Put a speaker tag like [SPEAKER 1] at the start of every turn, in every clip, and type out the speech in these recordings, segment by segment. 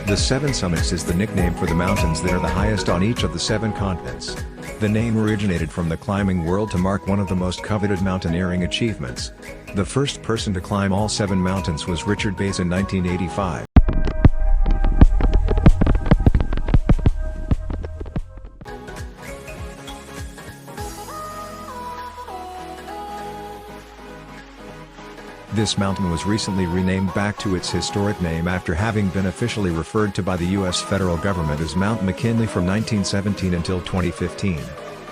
[SPEAKER 1] The Seven Summits is the nickname for the mountains that are the highest on each of the 7 continents. The name originated from the climbing world to mark one of the most coveted mountaineering achievements. The first person to climb all 7 mountains was Richard Bays in 1985. This mountain was recently renamed back to its historic name after having been officially referred to by the U.S. federal government as Mount McKinley from 1917 until 2015.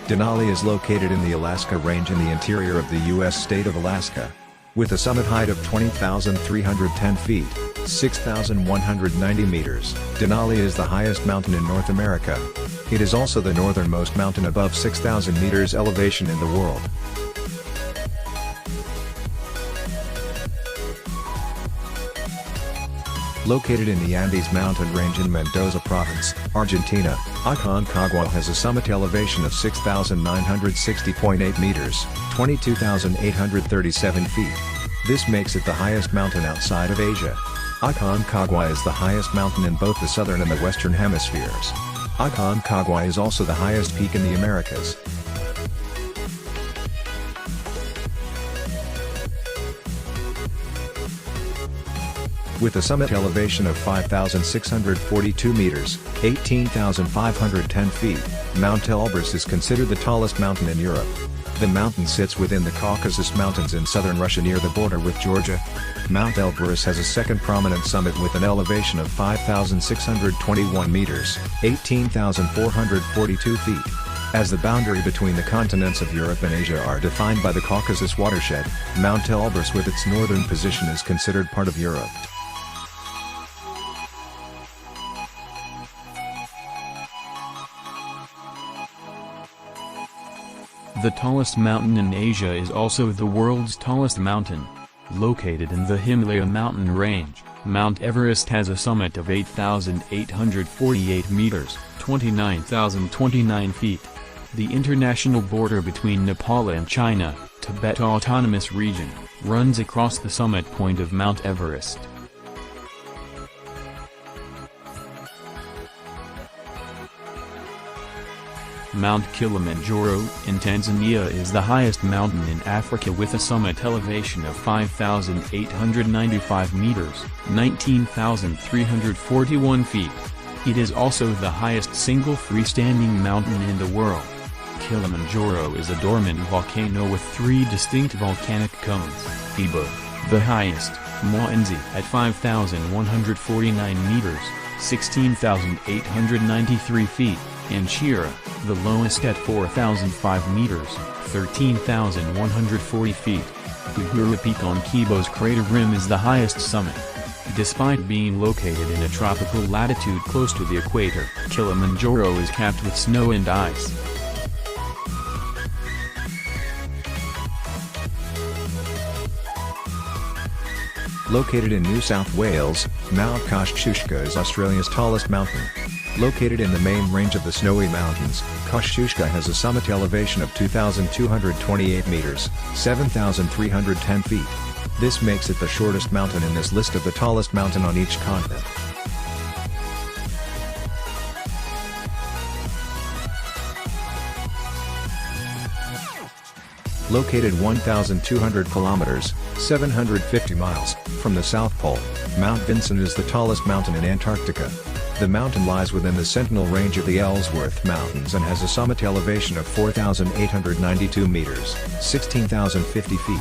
[SPEAKER 1] Denali is located in the Alaska Range in the interior of the U.S. state of Alaska. With a summit height of 20,310 feet, 6,190 meters, Denali is the highest mountain in North America. It is also the northernmost mountain above 6,000 meters elevation in the world. Located in the Andes mountain range in Mendoza province, Argentina, Aconcagua has a summit elevation of 6,960.8 meters, 22,837 feet. This makes it the highest mountain outside of Asia. Aconcagua is the highest mountain in both the southern and the western hemispheres. Aconcagua is also the highest peak in the Americas. With a summit elevation of 5,642 meters, 18,510 feet, Mount Elbrus is considered the tallest mountain in Europe. The mountain sits within the Caucasus Mountains in southern Russia near the border with Georgia. Mount Elbrus has a second prominent summit with an elevation of 5,621 meters, 18,442 feet. As the boundary between the continents of Europe and Asia are defined by the Caucasus watershed, Mount Elbrus with its northern position is considered part of Europe.
[SPEAKER 2] The tallest mountain in Asia is also the world's tallest mountain. Located in the Himalaya mountain range, Mount Everest has a summit of 8,848 meters, 29,029 feet. The international border between Nepal and China, Tibet Autonomous Region, runs across the summit point of Mount Everest. Mount Kilimanjaro in Tanzania is the highest mountain in Africa with a summit elevation of 5,895 meters, 19,341 feet. It is also the highest single freestanding mountain in the world. Kilimanjaro is a dormant volcano with 3 distinct volcanic cones, Ibo, the highest, Mwanzi at 5,149 meters, 16,893 feet, and Shira, the lowest at 4,005 meters, 13,140 feet. Uhuru Peak on Kibo's crater rim is the highest summit. Despite being located in a tropical latitude close to the equator, Kilimanjaro is capped with snow and ice.
[SPEAKER 1] Located in New South Wales, Mount Kosciuszko is Australia's tallest mountain. Located in the main range of the Snowy Mountains, Kosciuszko has a summit elevation of 2,228 meters, 7,310 feet. This makes it the shortest mountain in this list of the tallest mountain on each continent. Located 1,200 kilometers, 750 miles, from the South Pole, Mount Vinson is the tallest mountain in Antarctica. The mountain lies within the Sentinel Range of the Ellsworth Mountains and has a summit elevation of 4,892 meters, 16,050 feet.